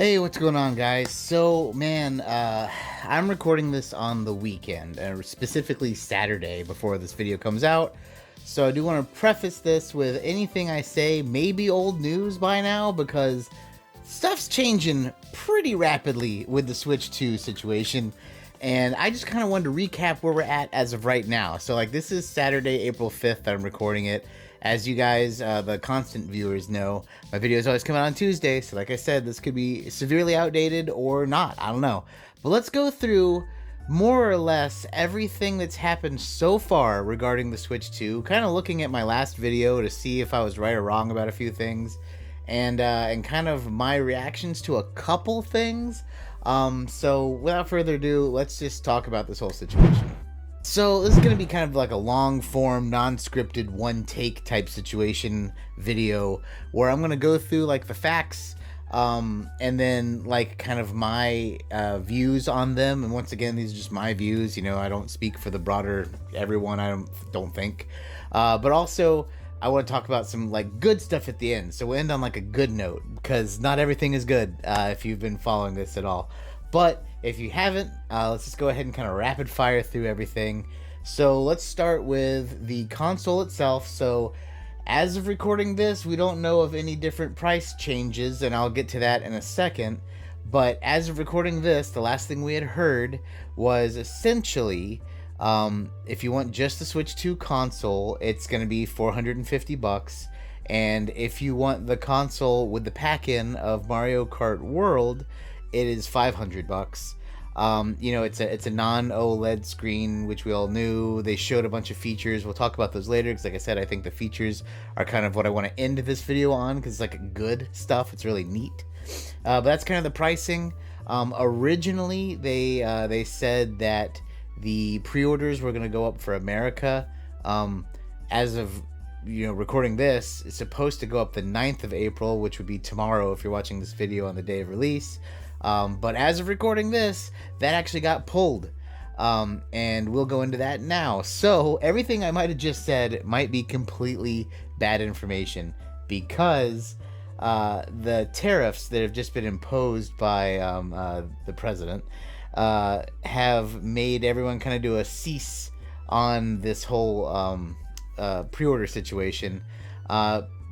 Hey, what's going on, guys? So, man, I'm recording this on the weekend, specifically Saturday before this video comes out. So I do want to preface this with anything I say may be old news by now, because stuff's changing pretty rapidly with the Switch 2 situation. And I just kind of wanted to recap where we're at as of right now. So, like, this is Saturday, April 5th that I'm recording it. As you guys, the constant viewers know, my videos always come out on Tuesday. So like I said, this could be severely outdated or not. I don't know. But let's go through more or less everything that's happened so far regarding the Switch 2. Kind of looking at my last video to see if I was right or wrong about a few things. And kind of my reactions to a couple things. So without further ado, let's just talk about this whole situation. So this is going to be kind of like a long form, non-scripted, one take type situation video where I'm going to go through like the facts, and then like kind of my views on them. And once again, these are just my views. You know, I don't speak for the broader everyone. I don't think. But also, I want to talk about some like good stuff at the end. So we'll end on like a good note, because not everything is good if you've been following this at all. But if you haven't, let's just go ahead and kind of rapid fire through everything. So let's start with the console itself. So as of recording this, we don't know of any different price changes, and I'll get to that in a second. But as of recording this, the last thing we had heard was essentially, if you want just the Switch 2 console, it's going to be $450. And if you want the console with the pack-in of Mario Kart World, it is $500. You know, it's a non-OLED screen, which we all knew. They showed a bunch of features. We'll talk about those later, because like I said, I think the features are kind of what I want to end this video on, because it's like good stuff. It's really neat. But that's kind of the pricing. Originally, they said that the pre-orders were going to go up for America. As of recording this, it's supposed to go up the 9th of April, which would be tomorrow if you're watching this video on the day of release. But as of recording this, that actually got pulled. And we'll go into that now. So everything I might have just said might be completely bad information, because the tariffs that have just been imposed by the president have made everyone kind of do a cease on this whole pre-order situation.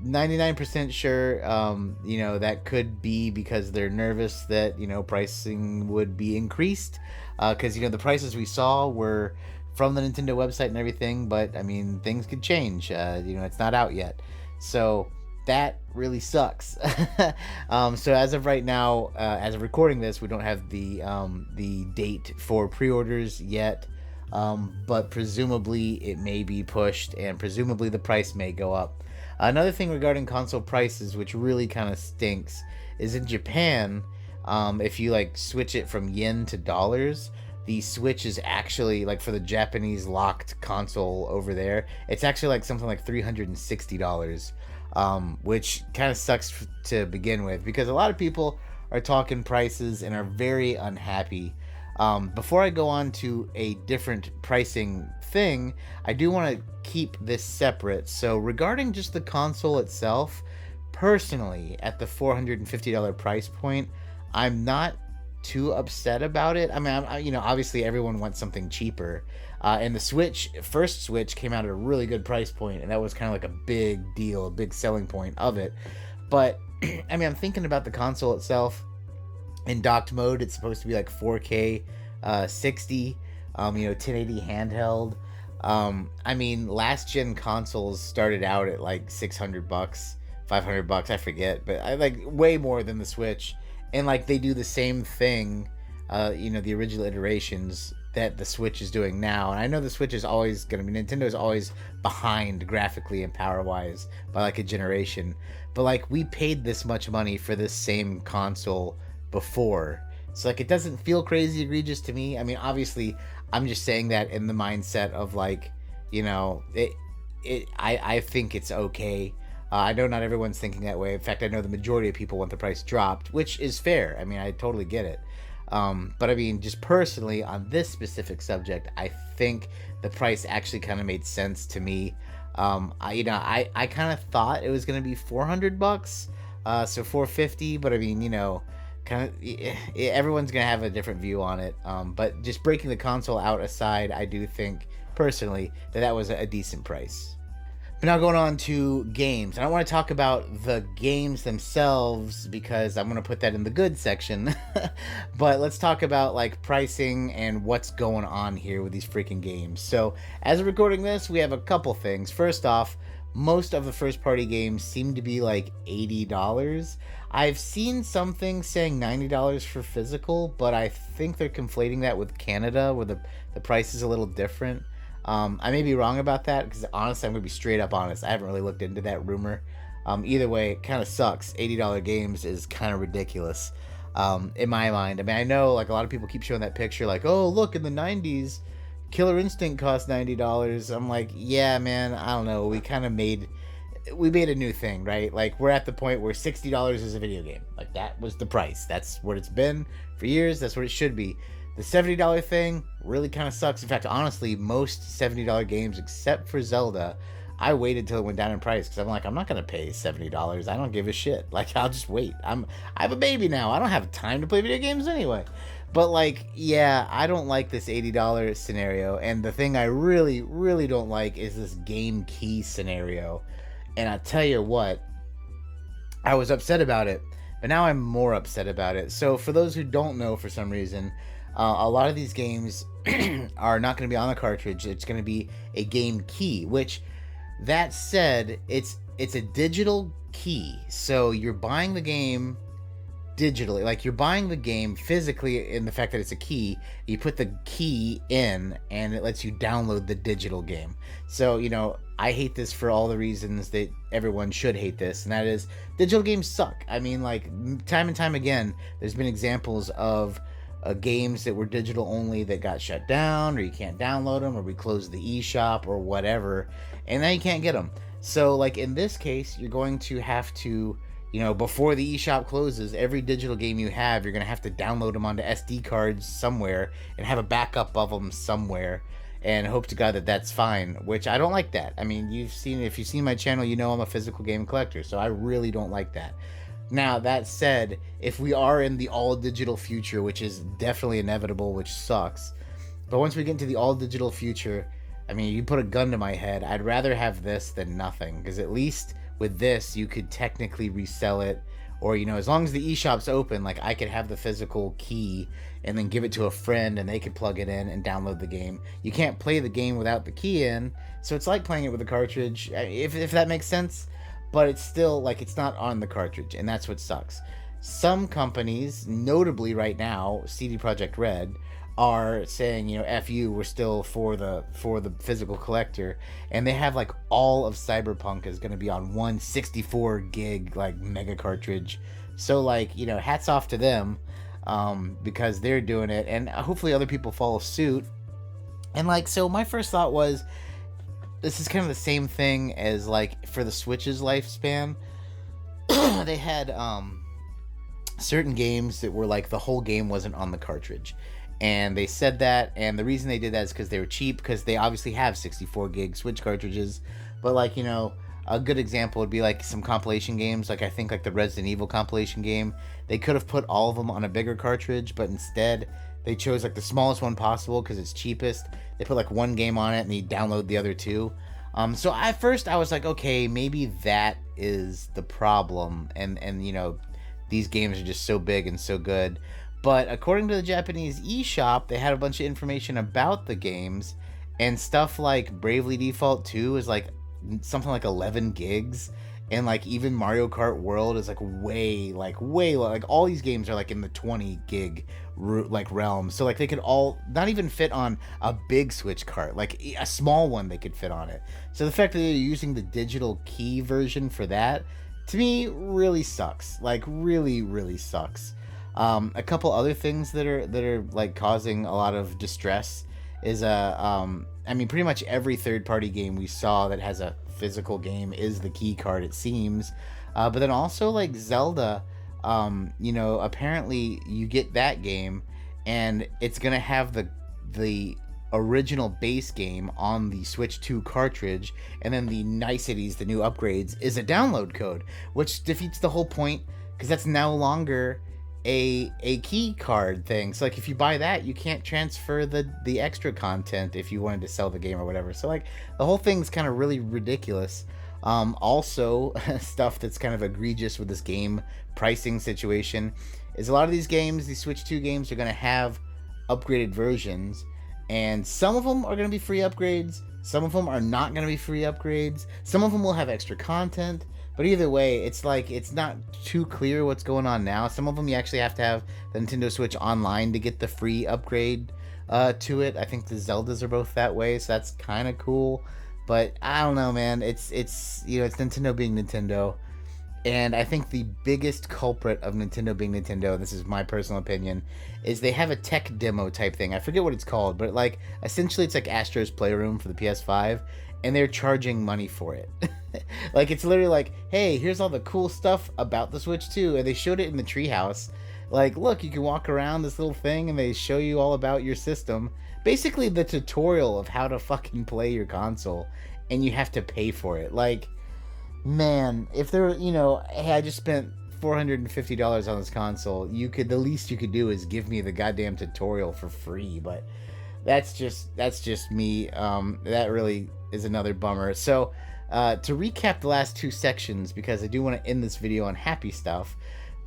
99% sure, that could be because they're nervous that, pricing would be increased. Because, the prices we saw were from the Nintendo website and everything, but, I mean, things could change. It's not out yet. So that really sucks. So as of right now, as of recording this, we don't have the date for pre-orders yet. But presumably it may be pushed, and presumably the price may go up. Another thing regarding console prices, which really kind of stinks, is in Japan, if you like switch it from yen to dollars, the Switch is actually, like, for the Japanese locked console over there, it's actually like something like $360, which kind of sucks to begin with, because a lot of people are talking prices and are very unhappy. Before I go on to a different pricing thing, I do want to keep this separate. So regarding just the console itself, personally, at the $450 price point, I'm not too upset about it. I mean, obviously everyone wants something cheaper. And the first Switch came out at a really good price point, and that was kind of like a big deal, a big selling point of it. But, I mean, I'm thinking about the console itself. In docked mode, it's supposed to be like 4K 60, 1080 handheld. I mean, last gen consoles started out at like $600, $500, I forget, but I like way more than the Switch. And like they do the same thing, the original iterations that the Switch is doing now. And I know the Switch is always going to be, Nintendo's always behind graphically and power wise by like a generation. But like we paid this much money for this same console before, so like it doesn't feel crazy egregious to me. I mean, obviously I'm just saying that in the mindset of like, I think it's okay. I know not everyone's thinking that way. In fact, I know the majority of people want the price dropped, which is fair. I mean, I totally get it. But I mean, just personally on this specific subject, I think the price actually kind of made sense to me. I kind of thought it was going to be $400, so $450, but I mean, kind of everyone's gonna have a different view on it. But just breaking the console out aside, I do think personally that was a decent price. But now going on to games. I don't want to talk about the games themselves because I'm going to put that in the good section. But let's talk about like pricing and what's going on here with these freaking games. So as of recording this, we have a couple things. First off, most of the first party games seem to be like $80. I've seen something saying $90 for physical, but I think they're conflating that with Canada where the price is a little different. I may be wrong about that because honestly, I'm gonna be straight up honest. I haven't really looked into that rumor. Either way, it kind of sucks. $80 games is kind of ridiculous in my mind. I mean, I know like a lot of people keep showing that picture, like, oh look, in the '90s, Killer Instinct cost $90. I'm like, yeah, man, I don't know. We made a new thing, right? Like we're at the point where $60 is a video game. Like that was the price. That's what it's been for years. That's what it should be. The $70 thing really kind of sucks. In fact, honestly, most $70 games, except for Zelda, I waited till it went down in price because I'm like, I'm not gonna pay $70. I don't give a shit. Like, I'll just wait. I have a baby now. I don't have time to play video games anyway. But like, yeah, I don't like this $80 scenario. And the thing I really, really don't like is this game key scenario. And I tell you what, I was upset about it, but now I'm more upset about it. So for those who don't know, for some reason, a lot of these games are not going to be on the cartridge. It's going to be a game key, which, that said, it's a digital key. So you're buying the game digitally, like you're buying the game physically in the fact that it's a key. You put the key in and it lets you download the digital game. So, you know, I hate this for all the reasons that everyone should hate this, and that is digital games suck. I mean, like, time and time again, there's been examples of games that were digital only that got shut down, or you can't download them, or we closed the eShop or whatever, and now you can't get them. So like in this case, you're going to have to, you know, before the eShop closes, every digital game you have, you're going to have to download them onto SD cards somewhere and have a backup of them somewhere and hope to God that that's fine, which I don't like that. I mean, if you've seen my channel, you know I'm a physical game collector, so I really don't like that. Now, that said, if we are in the all-digital future, which is definitely inevitable, which sucks, but once we get into the all-digital future, I mean, you put a gun to my head, I'd rather have this than nothing, because at least with this, you could technically resell it, or, you know, as long as the eShop's open, like, I could have the physical key and then give it to a friend, and they could plug it in and download the game. You can't play the game without the key in, so it's like playing it with a cartridge, if that makes sense. But it's still, like, it's not on the cartridge, and that's what sucks. Some companies, notably right now, CD Projekt Red, are saying, you know, F you, we're still for the physical collector, and they have, like, all of Cyberpunk is going to be on one 64 gig, like, mega cartridge. So, like, you know, hats off to them, because they're doing it, and hopefully other people follow suit. And, like, so my first thought was, this is kind of the same thing as, like, for the Switch's lifespan. They had certain games that were like the whole game wasn't on the cartridge, and they said that, and the reason they did that is because they were cheap, because they obviously have 64 gig Switch cartridges. But, like, you know, a good example would be like some compilation games, like I think like the Resident Evil compilation game. They could have put all of them on a bigger cartridge, but instead they chose like the smallest one possible because it's cheapest. They put like one game on it and you download the other two. So at first I was like, okay, maybe that is the problem, and you know, these games are just so big and so good. But according to the Japanese eShop, they had a bunch of information about the games, and stuff like Bravely Default 2 is like something like 11 gigs, and like even Mario Kart World is like way like all these games are like in the 20 gig like realm. So like they could all not even fit on a big Switch cart, like a small one they could fit on it. So the fact that they're using the digital key version for that, to me, really sucks. Like really sucks. A couple other things that are like causing a lot of distress is I mean, pretty much every third-party game we saw that has a physical game is the key card, it seems. But then also, like, Zelda, you know, apparently you get that game, and it's going to have the original base game on the Switch 2 cartridge, and then the niceties, the new upgrades, is a download code, which defeats the whole point, because that's no longer a key card thing. So like if you buy that, you can't transfer the extra content if you wanted to sell the game or whatever. So like the whole thing's kind of really ridiculous. Also, stuff that's kind of egregious with this game pricing situation is a lot of these games, these Switch 2 games, are going to have upgraded versions, and some of them are going to be free upgrades. Some of them are not going to be free upgrades. Some of them will have extra content. But either way, it's like it's not too clear what's going on now. Some of them you actually have to have the Nintendo Switch Online to get the free upgrade to it. I think the Zeldas are both that way, so that's kind of cool. But I don't know, man. It's you know, it's Nintendo being Nintendo. And I think the biggest culprit of Nintendo being Nintendo, and this is my personal opinion, is they have a tech demo type thing. I forget what it's called, but like essentially it's like Astro's Playroom for the PS5, and they're charging money for it. Like it's literally like, hey, here's all the cool stuff about the Switch 2, and they showed it in the treehouse. Like, look, you can walk around this little thing, and they show you all about your system. Basically, the tutorial of how to fucking play your console, and you have to pay for it. Like, man, if there, you know, hey, I just spent $450 on this console, the least you could do is give me the goddamn tutorial for free. But that's just me. That really is another bummer. So to recap the last two sections, because I do want to end this video on happy stuff.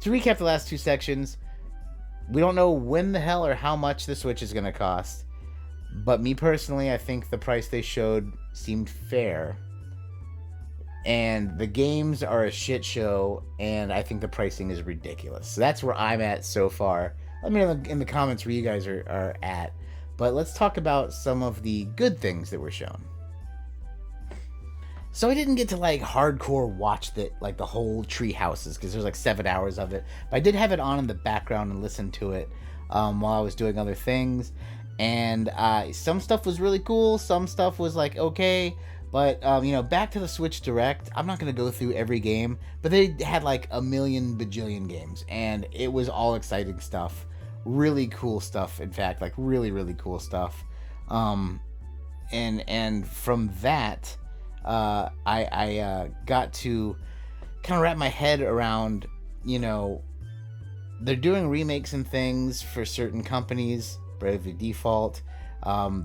To recap the last two sections, we don't know when the hell or how much the Switch is going to cost. But me personally, I think the price they showed seemed fair. And the games are a shit show, and I think the pricing is ridiculous. So that's where I'm at so far. Let me know in the comments where you guys are at. But let's talk about some of the good things that were shown. So I didn't get to like hardcore watch like the whole Tree Houses, because there's like 7 hours of it. But I did have it on in the background and listen to it while I was doing other things. And some stuff was really cool. Some stuff was like okay. But, you know, back to the Switch Direct, I'm not going to go through every game, but they had like a million bajillion games, and it was all exciting stuff. Really cool stuff, in fact, like really, really cool stuff. And from that, I got to kind of wrap my head around, you know, they're doing remakes and things for certain companies, Bravely Default.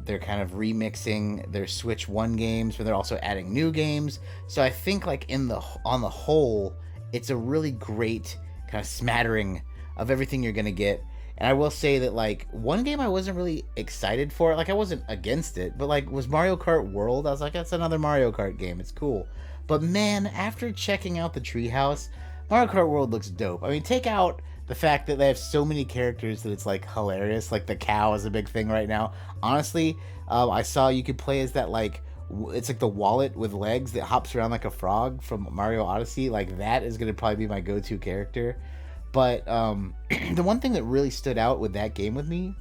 They're kind of remixing their Switch 1 games, but they're also adding new games. So I think like on the whole, it's a really great kind of smattering of everything you're gonna get. And I will say that like one game I wasn't really excited for, like I wasn't against it, but like was Mario Kart World. I was like, that's another Mario Kart game. It's cool. But man, after checking out the Treehouse, Mario Kart World looks dope. I mean, take out the fact that they have so many characters that it's like hilarious. Like the cow is a big thing right now. Honestly, I saw you could play as that like it's like the wallet with legs that hops around like a frog from Mario Odyssey. Like that is gonna probably be my go-to character. But the one thing that really stood out with that game with me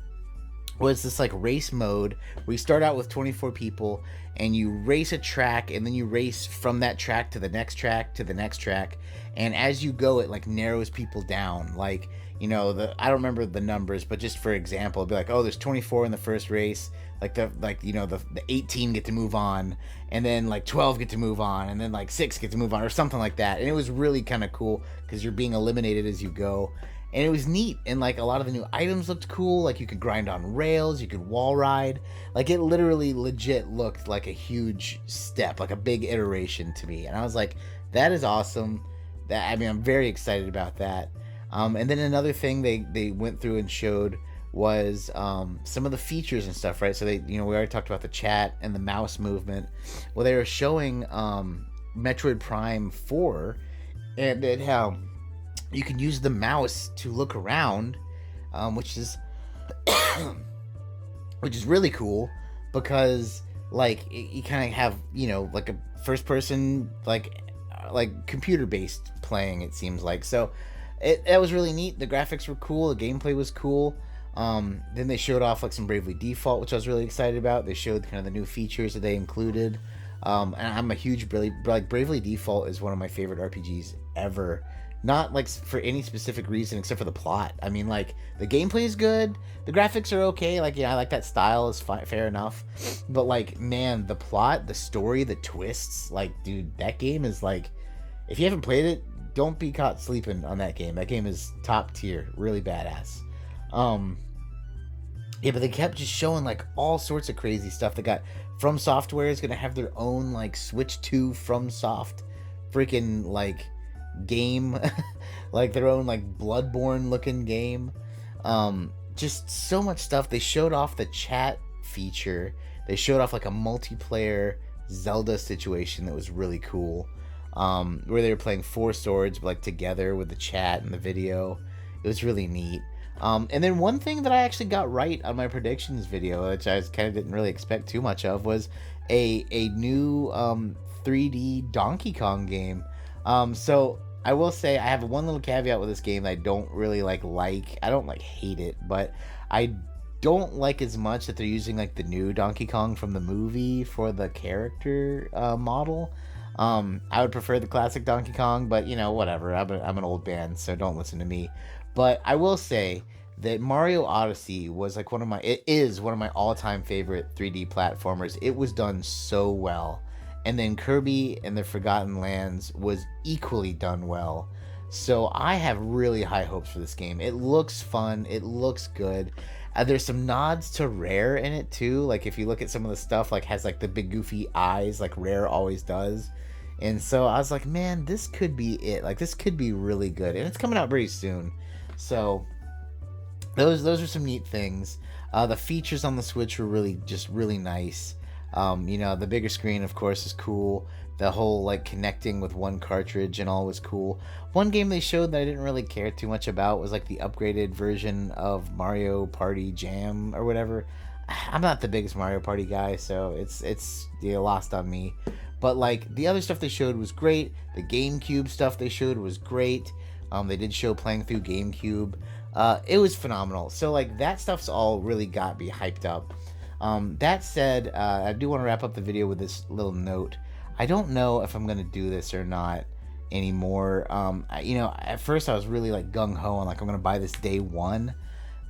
was this like race mode where you start out with 24 people and you race a track, and then you race from that track to the next track to the next track, and as you go it like narrows people down. Like, you know, I don't remember the numbers, but just for example, it'd be like, oh, there's 24 in the first race, you know, the 18 get to move on, and then like 12 get to move on, and then like 6 get to move on, or something like that. And it was really kind of cool because you're being eliminated as you go. And it was neat, and like a lot of the new items looked cool. Like you could grind on rails, you could wall ride. Like it literally legit looked like a huge step, like a big iteration to me. And I was like, that is awesome. I'm very excited about that. And then another thing they went through and showed was some of the features and stuff, right? So they, you know, we already talked about the chat and the mouse movement. Well, they were showing Metroid Prime 4, and how you can use the mouse to look around, which is really cool, because like you kind of have, you know, like a first person like computer based playing, it seems like. So that was really neat. The graphics were cool, the gameplay was cool. Then they showed off like some Bravely Default, which I was really excited about. They showed kind of the new features that they included. And I'm a huge Bravely Default is one of my favorite RPGs ever. Not like for any specific reason except for the plot. I mean, like the gameplay is good, the graphics are okay. Like, yeah, I like that style, is fair enough. But like, man, the plot, the story, the twists, like, dude, that game is like, if you haven't played it, don't be caught sleeping on that game. That game is top tier, really badass. Yeah, but they kept just showing like all sorts of crazy stuff. They got From Software is gonna have their own like Switch 2 From Soft freaking like game, like their own like Bloodborne looking game. Just so much stuff. They showed off the chat feature. They showed off like a multiplayer Zelda situation that was really cool. Where they were playing Four Swords like together with the chat and the video. It was really neat. And then one thing that I actually got right on my predictions video, which I kind of didn't really expect too much of, was a new 3D Donkey Kong game. So I will say I have one little caveat with this game that I don't really like. I don't like hate it, but I don't like as much that they're using like the new Donkey Kong from the movie for the character model. I would prefer the classic Donkey Kong, but you know, whatever. I'm an old man, so don't listen to me. But I will say that Mario Odyssey was like it is one of my all-time favorite 3D platformers. It was done so well. And then Kirby and the Forgotten Lands was equally done well. So I have really high hopes for this game. It looks fun. It looks good. There's some nods to Rare in it too. Like if you look at some of the stuff, like has like the big goofy eyes like Rare always does. And so I was like, man, this could be it. Like this could be really good. And it's coming out very soon. So those are some neat things. The features on the Switch were really nice. You know, the bigger screen, of course, is cool. The whole like connecting with one cartridge and all was cool. One game they showed that I didn't really care too much about was like the upgraded version of Mario Party Jam or whatever. I'm not the biggest Mario Party guy, so it's lost on me. But like the other stuff they showed was great. The GameCube stuff they showed was great. They did show playing through GameCube. It was phenomenal. So like that stuff's all really got me hyped up. That said, I do want to wrap up the video with this little note. I don't know if I'm going to do this or not anymore. You know, at first I was really like gung-ho on like I'm going to buy this day one.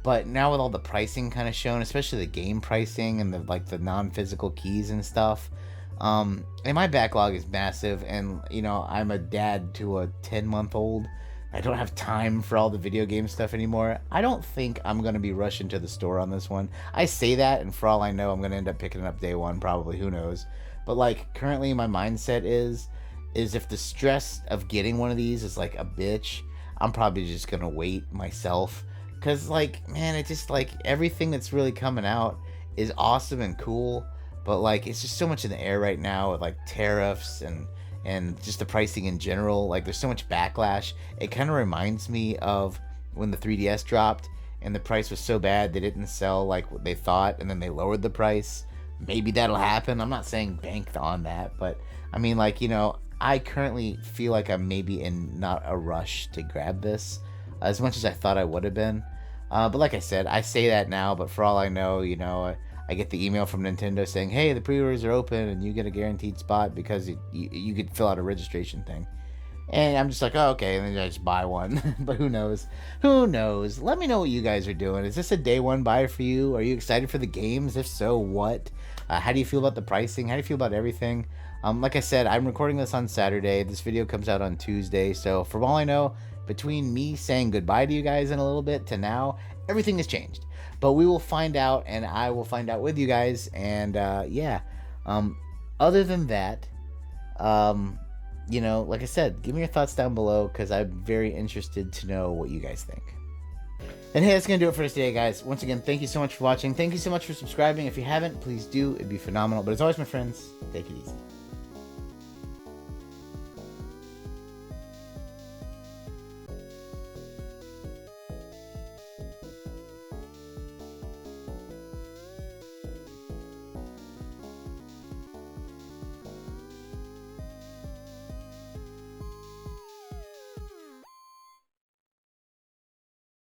But now with all the pricing kind of shown, especially the game pricing and the non-physical keys and stuff, and my backlog is massive, and you know, I'm a dad to a 10-month-old. I don't have time for all the video game stuff anymore. I don't think I'm going to be rushing to the store on this one. I say that, and for all I know, I'm going to end up picking it up day one, probably. Who knows? But, like, currently my mindset is if the stress of getting one of these is, like, a bitch, I'm probably just going to wait myself. Because, like, man, it's just, like, everything that's really coming out is awesome and cool. But, like, it's just so much in the air right now with, like, tariffs and just the pricing in general. Like there's so much backlash. It kind of reminds me of when the 3DS dropped and the price was so bad they didn't sell like what they thought, and then they lowered the price. Maybe that'll happen. I'm not saying bank on that, but I mean, like, you know, I currently feel like I'm maybe in not a rush to grab this as much as I thought I would have been. But like I said, I say that now, but for all I know, you know, I get the email from Nintendo saying, hey, the pre-orders are open and you get a guaranteed spot because you could fill out a registration thing. And I'm just like, oh, okay, and then I just buy one. But who knows? Who knows? Let me know what you guys are doing. Is this a day one buy for you? Are you excited for the games? If so, what? How do you feel about the pricing? How do you feel about everything? Like I said, I'm recording this on Saturday. This video comes out on Tuesday. So for all I know, between me saying goodbye to you guys in a little bit to now, everything has changed. But we will find out, and I will find out with you guys. And yeah, other than that, you know, like I said, give me your thoughts down below because I'm very interested to know what you guys think. And hey, that's going to do it for us today, guys. Once again, thank you so much for watching. Thank you so much for subscribing. If you haven't, please do. It'd be phenomenal. But as always, my friends, take it easy.